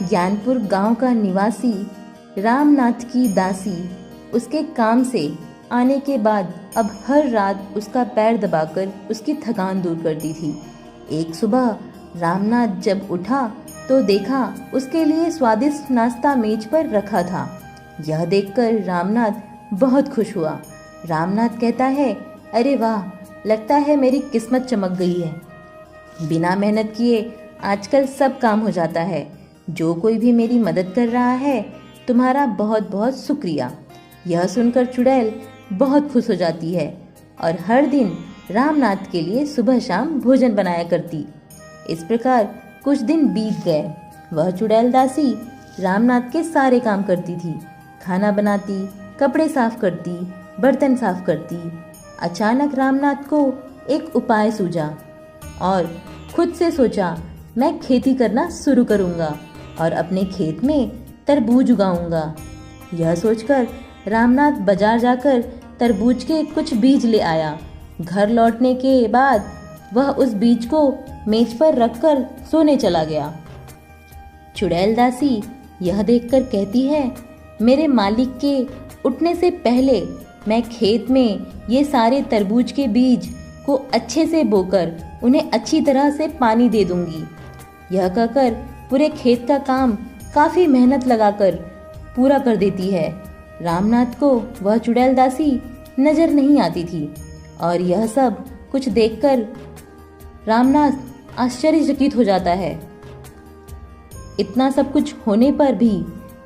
ज्ञानपुर गांव का निवासी रामनाथ की दासी उसके काम से आने के बाद अब हर रात उसका पैर दबाकर उसकी थकान दूर करती थी। एक सुबह रामनाथ जब उठा तो देखा उसके लिए स्वादिष्ट नाश्ता मेज पर रखा था। यह देखकर रामनाथ बहुत खुश हुआ। रामनाथ कहता है, अरे वाह, लगता है मेरी किस्मत चमक गई है। बिना मेहनत किए आजकल सब काम हो जाता है। जो कोई भी मेरी मदद कर रहा है, तुम्हारा बहुत बहुत शुक्रिया। यह सुनकर चुड़ैल बहुत खुश हो जाती है और हर दिन रामनाथ के लिए सुबह शाम भोजन बनाया करती। इस प्रकार कुछ दिन बीत गए। वह चुड़ैल दासी रामनाथ के सारे काम करती थी। खाना बनाती, कपड़े साफ करती, बर्तन साफ करती। अचानक रामनाथ को एक उपाय सूझा और खुद से सोचा, मैं खेती करना शुरू करूंगा और अपने खेत में तरबूज उगाऊंगा। यह सोचकर रामनाथ बाजार जाकर तरबूज के कुछ बीज ले आया। घर लौटने के बाद वह उस बीज को मेज पर रखकर सोने चला गया। चुड़ैल दासी यह देखकर कहती है, मेरे मालिक के उठने से पहले मैं खेत में ये सारे तरबूज के बीज को अच्छे से बोकर उन्हें अच्छी तरह से पानी दे दूंगी। यह कहकर पूरे खेत का काम काफ़ी मेहनत लगाकर पूरा कर देती है। रामनाथ को वह चुड़ैल दासी नज़र नहीं आती थी और यह सब कुछ देखकर रामनाथ आश्चर्यचकित हो जाता है। इतना सब कुछ होने पर भी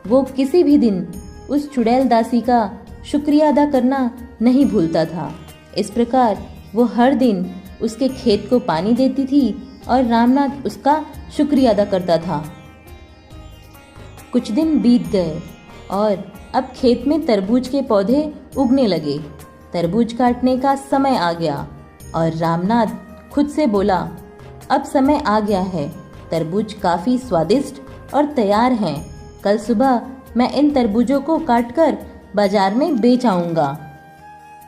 वो किसी भी दिन उस चुड़ैल दासी का शुक्रिया अदा करना नहीं भूलता था। इस प्रकार वो हर दिन उसके खेत को पानी देती थी और रामनाथ उसका शुक्रिया अदा करता था। कुछ दिन बीत गए और अब खेत में तरबूज के पौधे उगने लगे। तरबूज काटने का समय आ गया और रामनाथ खुद से बोला, अब समय आ गया है। तरबूज काफ़ी स्वादिष्ट और तैयार हैं। कल सुबह मैं इन तरबूजों को काटकर बाजार में बेच आऊँगा।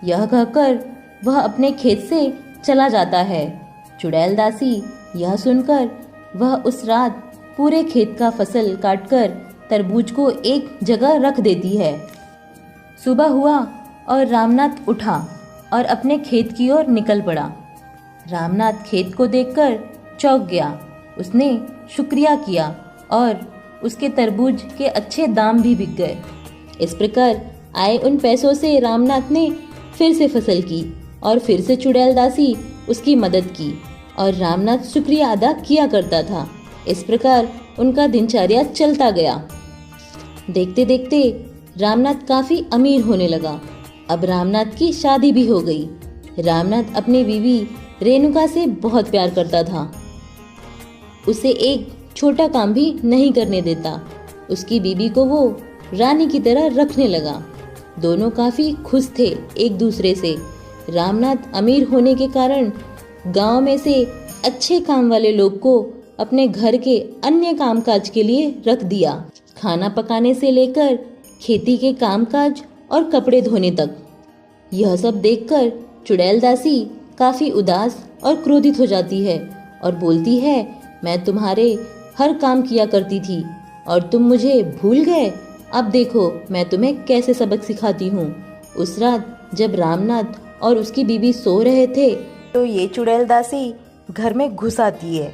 यह कहकर वह अपने खेत से चला जाता है। चुड़ैल दासी यह सुनकर वह उस रात पूरे खेत का फसल काटकर तरबूज को एक जगह रख देती है। सुबह हुआ और रामनाथ उठा और अपने खेत की ओर निकल पड़ा। रामनाथ खेत को देखकर चौंक गया। उसने शुक्रिया किया और उसके तरबूज के अच्छे दाम भी बिक गए। इस प्रकार आए उन पैसों से रामनाथ ने फिर से फसल की और फिर से चुड़ैल दासी उसकी मदद की और रामनाथ शुक्रिया अदा किया करता था। इस प्रकार उनका दिनचर्या चलता गया। देखते देखते रामनाथ काफ़ी अमीर होने लगा। अब रामनाथ की शादी भी हो गई। रामनाथ अपनी बीवी रेणुका से बहुत प्यार करता था। उसे एक छोटा काम भी नहीं करने देता। उसकी बीवी को वो रानी की तरह रखने लगा। दोनों काफ़ी खुश थे एक दूसरे से। रामनाथ अमीर होने के कारण गांव में से अच्छे काम वाले लोग को अपने घर के अन्य कामकाज के लिए रख दिया। खाना पकाने से लेकर खेती के कामकाज और कपड़े धोने तक। यह सब देखकर चुड़ैल दासी काफ़ी उदास और क्रोधित हो जाती है और बोलती है, मैं तुम्हारे हर काम किया करती थी और तुम मुझे भूल गए। अब देखो मैं तुम्हें कैसे सबक सिखाती हूँ। उस रात जब रामनाथ और उसकी बीवी सो रहे थे तो ये चुड़ैल दासी घर में घुस आती है